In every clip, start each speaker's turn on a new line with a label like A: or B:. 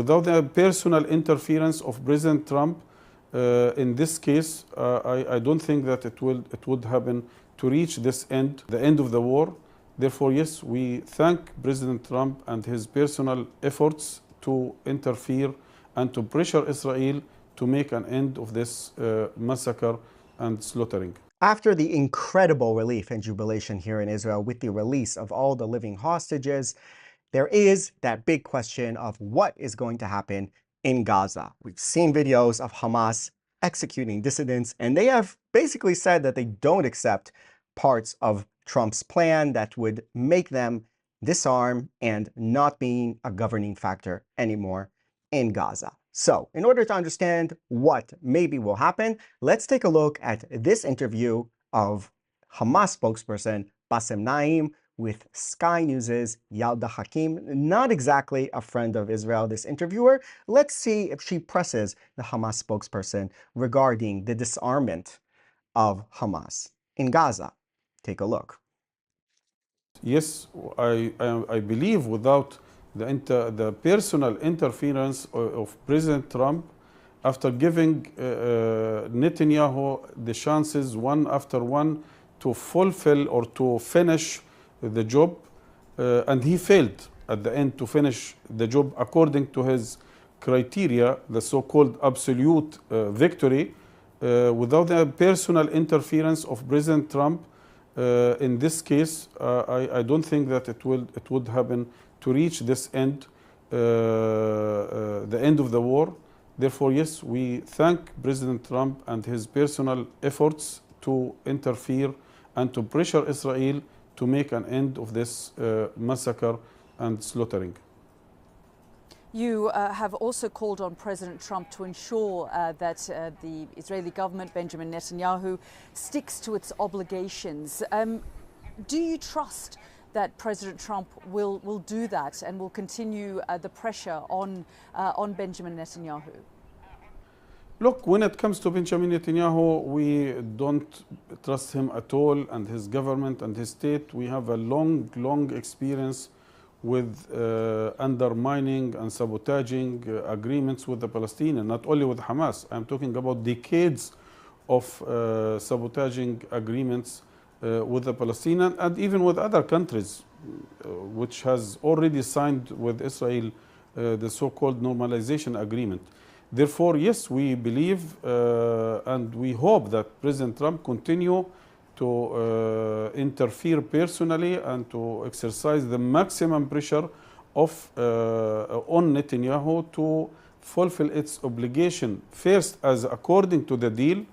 A: Without the personal interference of President Trump, in this case, I don't think that it would happen to reach this end, the end of the war. Therefore, yes, we thank President Trump and his personal efforts to interfere and to pressure Israel to make an end of this massacre and slaughtering.
B: After the incredible relief and jubilation here in Israel with the release of all the living hostages, there is that big question of what is going to happen in Gaza. We've seen videos of Hamas executing dissidents, and they have basically said that they don't accept parts of Trump's plan that would make them disarm and not being a governing factor anymore in Gaza. So, in order to understand what maybe will happen, let's take a look at this interview of Hamas spokesperson Bassem Naim with Sky News' Yalda Hakim, not exactly a friend of Israel, this interviewer. Let's see if she presses the Hamas spokesperson regarding the disarmament of Hamas in Gaza. Take a look.
A: Yes, I believe without the personal interference of President Trump, after giving Netanyahu the chances one after one to fulfill or to finish the job, and he failed at the end to finish the job according to his criteria, the so-called absolute victory, without the personal interference of President Trump. In this case, I don't think that it would happen to reach this end, the end of the war. Therefore, yes, we thank President Trump and his personal efforts to interfere and to pressure Israel to make an end of this massacre and slaughtering.
C: You have also called on President Trump to ensure that the Israeli government, Benjamin Netanyahu, sticks to its obligations. Do you trust that President Trump will do that and will continue the pressure on Benjamin Netanyahu?
A: Look, when it comes to Benjamin Netanyahu, we don't trust him at all, and his government and his state. We have a long experience with undermining and sabotaging agreements with the Palestinians, not only with Hamas. I'm talking about decades of sabotaging agreements with the Palestinians and even with other countries, which has already signed with Israel the so-called normalization agreement. Therefore, yes, we believe and we hope that President Trump continue to interfere personally and to exercise the maximum pressure on Netanyahu to fulfill its obligation, first as according to the deal,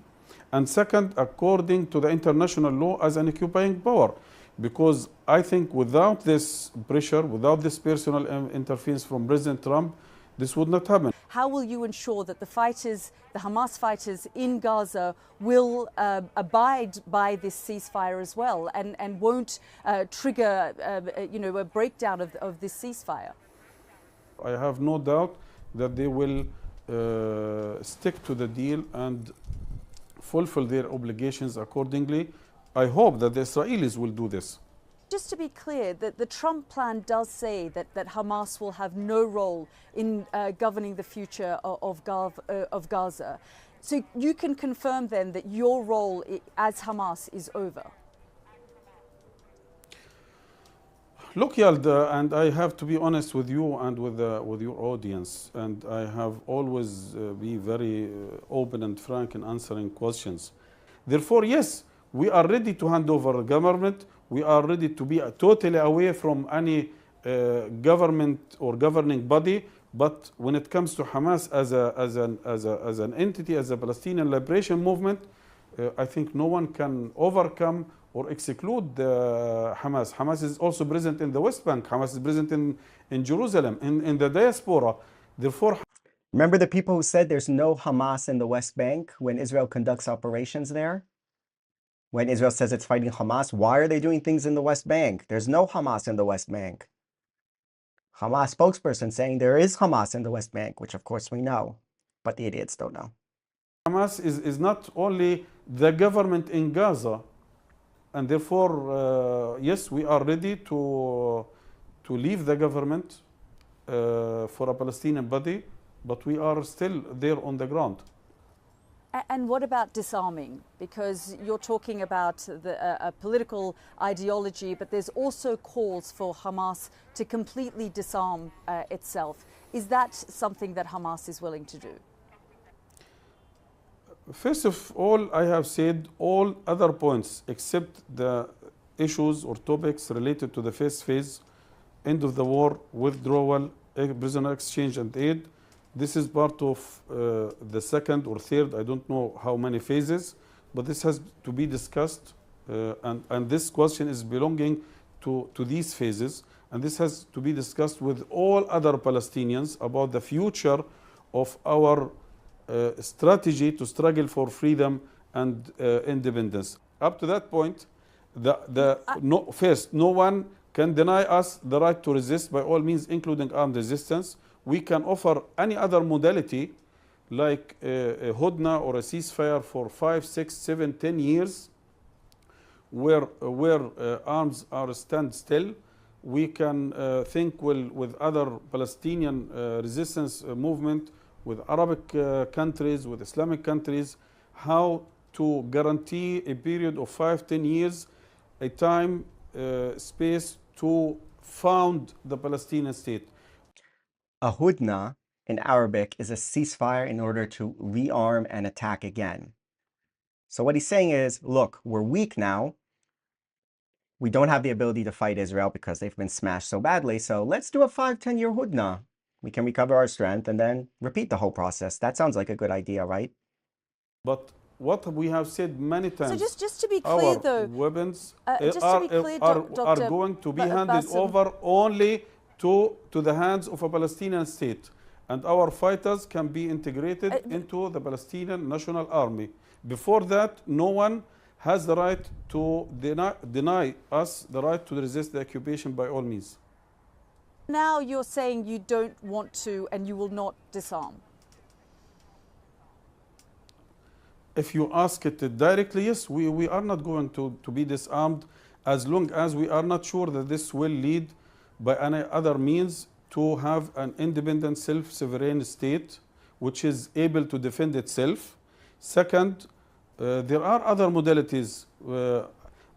A: and second according to the international law as an occupying power. Because I think without this pressure, without this personal interference from President Trump, this would not happen.
C: How will you ensure that the fighters, the Hamas fighters in Gaza, will abide by this ceasefire as well and won't trigger a breakdown of this ceasefire?
A: I have no doubt that they will stick to the deal and fulfill their obligations accordingly. I hope that the Israelis will do this.
C: Just to be clear, that the Trump plan does say that Hamas will have no role in governing the future of Gaza. So you can confirm then that your role as Hamas is over?
A: Look, Yalda, and I have to be honest with you and with your audience, and I have always been very open and frank in answering questions. Therefore, yes, we are ready to hand over government. We are ready to be totally away from any government or governing body. But when it comes to Hamas as an entity, as a Palestinian liberation movement, I think no one can overcome or exclude Hamas. Hamas is also present in the West Bank. Hamas is present in Jerusalem, in the diaspora. Therefore,
B: remember the people who said there's no Hamas in the West Bank when Israel conducts operations there? When Israel says it's fighting Hamas, why are they doing things in the West Bank? There's no Hamas in the West Bank. Hamas spokesperson saying there is Hamas in the West Bank, which of course we know, but the idiots don't know.
A: Hamas is not only the government in Gaza, and therefore, yes, we are ready to leave the government for a Palestinian body, but we are still there on the ground.
C: And what about disarming? Because you're talking about a political ideology, but there's also calls for Hamas to completely disarm itself. Is that something that Hamas is willing to do?
A: First of all, I have said all other points except the issues or topics related to the first phase, end of the war, withdrawal, prisoner exchange and aid. This is part of the second or third, I don't know how many phases, but this has to be discussed and this question is belonging to these phases, and this has to be discussed with all other Palestinians about the future of our strategy to struggle for freedom and independence. Up to that point, first, no one can deny us the right to resist by all means, including armed resistance. We can offer any other modality like a hudna or a ceasefire for 5, 6, 7, 10 years where arms are stand still. We can think with other Palestinian resistance movement, with Arabic countries, with Islamic countries, how to guarantee a period of 5, 10 years, a time, space to found the Palestinian state.
B: A hudna in Arabic is a ceasefire in order to rearm and attack again. So what he's saying is, look, we're weak now. We don't have the ability to fight Israel because they've been smashed so badly. So let's do a 5, 10-year hudna. We can recover our strength and then repeat the whole process. That sounds like a good idea, right?
A: But what we have said many times,
C: so just to be clear,
A: our
C: though,
A: weapons
C: are
A: going to be handed over only to the hands of a Palestinian state. And our fighters can be integrated into the Palestinian National Army. Before that, no one has the right to deny us the right to resist the occupation by all means.
C: Now you're saying you don't want to and you will not disarm.
A: If you ask it directly, yes, we are not going to be disarmed as long as we are not sure that this will lead by any other means to have an independent self-sovereign state which is able to defend itself. Second, there are other modalities.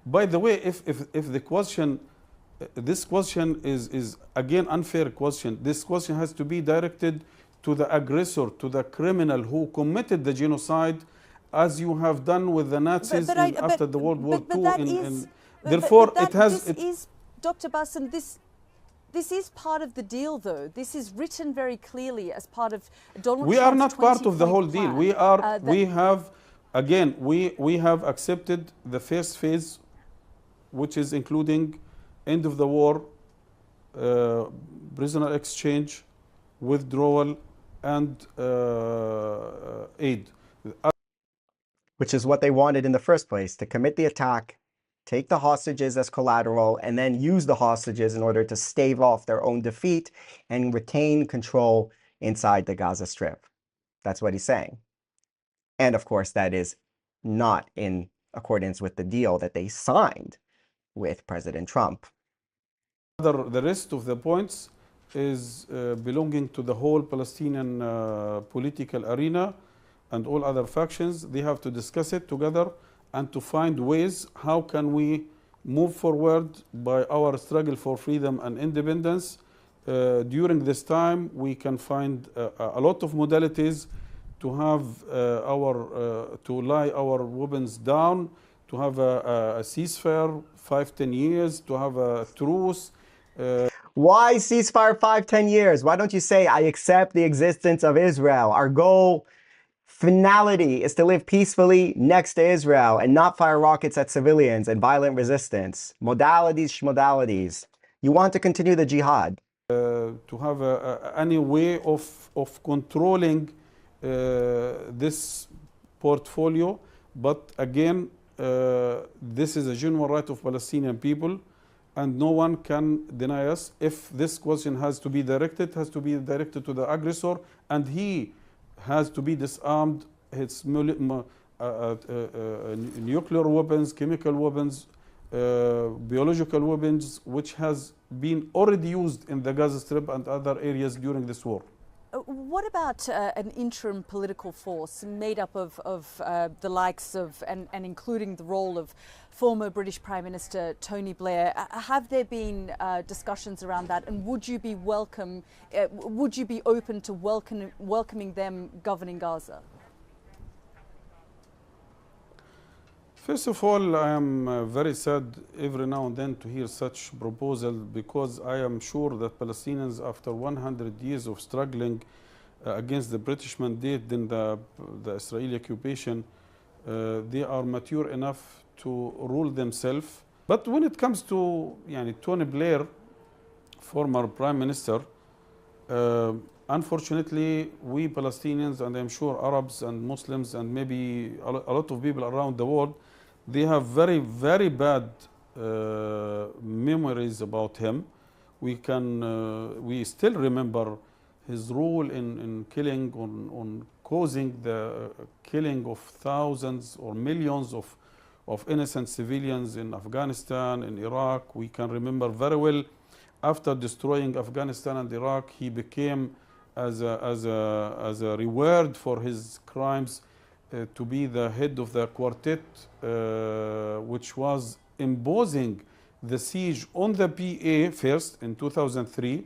A: By the way, if the question, this question is again unfair question. This question has to be directed to the aggressor, to the criminal who committed the genocide, as you have done with the Nazis after the World War II. Therefore, it has.
C: Dr. Bassem, this is part of the deal, though. This is written very clearly as part of Donald Trump's 20-point plan.
A: We are not part of the whole deal. We are. We have. Again, we have accepted the first phase, which is including end of the war, prisoner exchange, withdrawal, and aid.
B: Which is what they wanted in the first place, to commit the attack, take the hostages as collateral, and then use the hostages in order to stave off their own defeat and retain control inside the Gaza Strip. That's what he's saying. And of course, that is not in accordance with the deal that they signed with President Trump.
A: The rest of the points is belonging to the whole Palestinian political arena and all other factions. They have to discuss it together and to find ways how can we move forward by our struggle for freedom and independence. During this time, we can find a lot of modalities to have to lie our weapons down, to have a ceasefire 5, 10 years, to have a truce.
B: Why ceasefire 5, 10 years? Why don't you say, I accept the existence of Israel? Our goal, finality, is to live peacefully next to Israel and not fire rockets at civilians and violent resistance. Modalities, schmodalities. You want to continue the jihad.
A: To have any way of controlling this portfolio, but again, this is a genuine right of Palestinian people, and no one can deny us. If this question has to be directed, it has to be directed to the aggressor, and he has to be disarmed. His nuclear weapons, chemical weapons, biological weapons, which has been already used in the Gaza Strip and other areas during this war.
C: What about an interim political force made up of the likes of, and including the role of former British Prime Minister Tony Blair? Have there been discussions around that, and would you be open to welcoming them governing Gaza?
A: First of all, I am very sad every now and then to hear such proposal, because I am sure that Palestinians, after 100 years of struggling against the British mandate in the Israeli occupation, they are mature enough to rule themselves. But when it comes to Tony Blair, former Prime Minister, unfortunately, we Palestinians, and I'm sure Arabs and Muslims and maybe a lot of people around the world, they have very, very bad memories about him. We still remember his role in killing, on causing the killing of thousands or millions of innocent civilians in Afghanistan, in Iraq. We can remember very well, after destroying Afghanistan and Iraq, he became, as a reward for his crimes, to be the head of the quartet, which was imposing the siege on the PA first in 2003,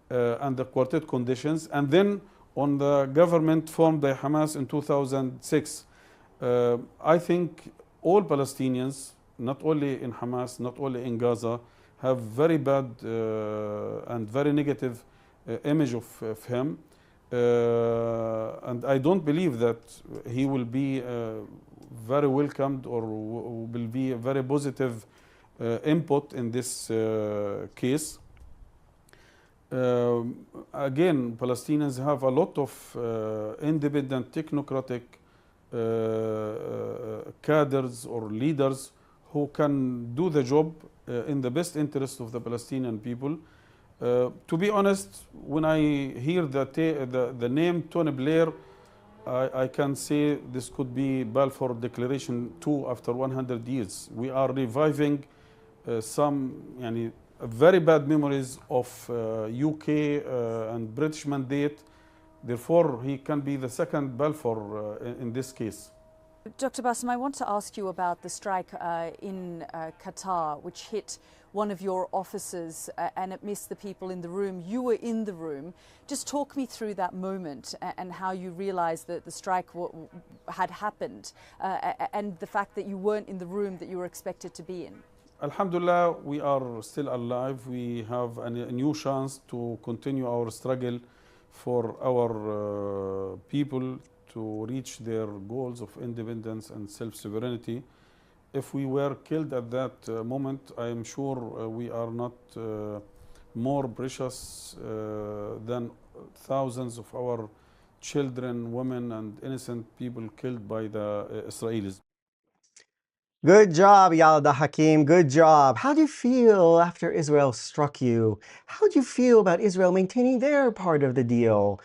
A: and the quartet conditions, and then on the government formed by Hamas in 2006. I think all Palestinians, not only in Hamas, not only in Gaza, have very bad and very negative image of him. And I don't believe that he will be very welcomed or will be a very positive input in this case. Again, Palestinians have a lot of independent technocratic cadres or leaders who can do the job in the best interest of the Palestinian people. To be honest, when I hear the name Tony Blair, I can say this could be Balfour Declaration 2 after 100 years. We are reviving some very bad memories of UK and British mandate. Therefore, he can be the second Balfour in this case.
C: Dr. Bassem, I want to ask you about the strike in Qatar, which hit one of your offices and it missed the people in the room. You were in the room. Just talk me through that moment and how you realized that the strike had happened and the fact that you weren't in the room that you were expected to be in.
A: Alhamdulillah, we are still alive. We have a new chance to continue our struggle for our people to reach their goals of independence and self-sovereignty. If we were killed at that moment, I am sure we are not more precious than thousands of our children, women, and innocent people killed by the Israelis.
B: Good job, Yalda Hakim. Good job. How do you feel after Israel struck you? How do you feel about Israel maintaining their part of the deal?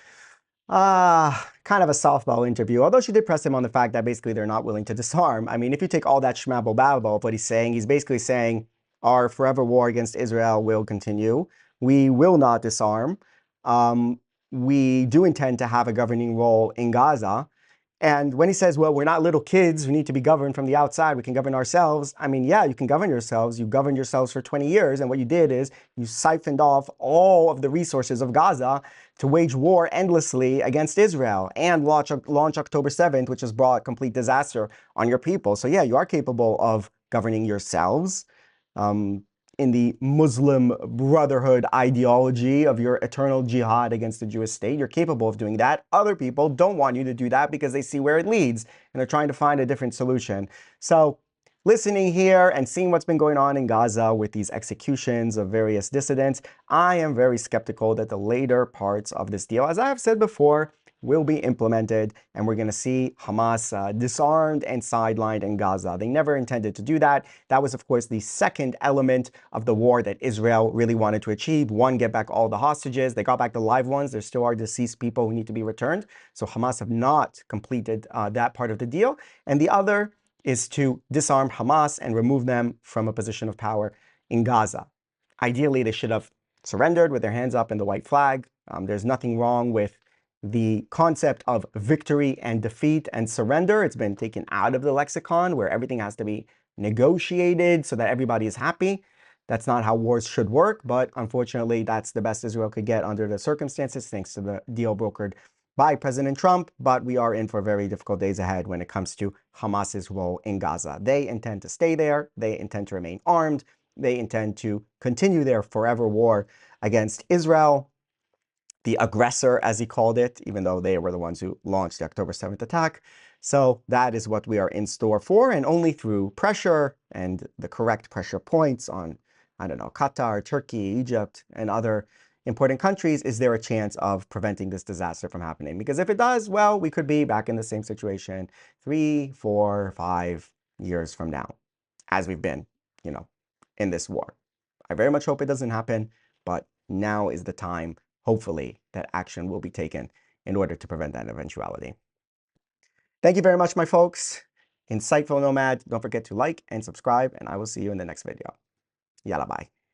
B: Kind of a softball interview, although she did press him on the fact that basically they're not willing to disarm. I mean, if you take all that schmabble babble of what he's basically saying our forever war against Israel will continue. We will not disarm. We do intend to have a governing role in Gaza. And when he says, well, we're not little kids who need to be governed from the outside, we can govern ourselves. I mean, yeah, you can govern yourselves. You governed yourselves for 20 years. And what you did is you siphoned off all of the resources of Gaza to wage war endlessly against Israel and launch October 7th, which has brought complete disaster on your people. So yeah, you are capable of governing yourselves. In the Muslim Brotherhood ideology of your eternal jihad against the Jewish state. You're capable of doing that. Other people don't want you to do that because they see where it leads and they're trying to find a different solution. So listening here and seeing what's been going on in Gaza with these executions of various dissidents, I am very skeptical that the later parts of this deal, as I have said before, will be implemented, and we're going to see Hamas disarmed and sidelined in Gaza. They never intended to do that. That was, of course, the second element of the war that Israel really wanted to achieve. One, get back all the hostages. They got back the live ones. There still are deceased people who need to be returned. So Hamas have not completed that part of the deal. And the other is to disarm Hamas and remove them from a position of power in Gaza. Ideally, they should have surrendered with their hands up in the white flag. There's nothing wrong with the concept of victory and defeat and surrender. It's been taken out of the lexicon where everything has to be negotiated so that everybody is happy. That's not how wars should work, but unfortunately, that's the best Israel could get under the circumstances, thanks to the deal brokered by President Trump. But we are in for very difficult days ahead when it comes to Hamas's role in Gaza. They intend to stay there. They intend to remain armed. They intend to continue their forever war against Israel, the aggressor, as he called it, even though they were the ones who launched the October 7th attack. So that is what we are in store for, and only through pressure and the correct pressure points on, I don't know, Qatar, Turkey, Egypt, and other important countries is there a chance of preventing this disaster from happening. Because if it does, well, we could be back in the same situation 3, 4, 5 years from now, as we've been, in this war. I very much hope it doesn't happen, but now is the time, hopefully, that action will be taken in order to prevent that eventuality. Thank you very much, my folks. Insightful Nomad, don't forget to like and subscribe, and I will see you in the next video. Yalla bye.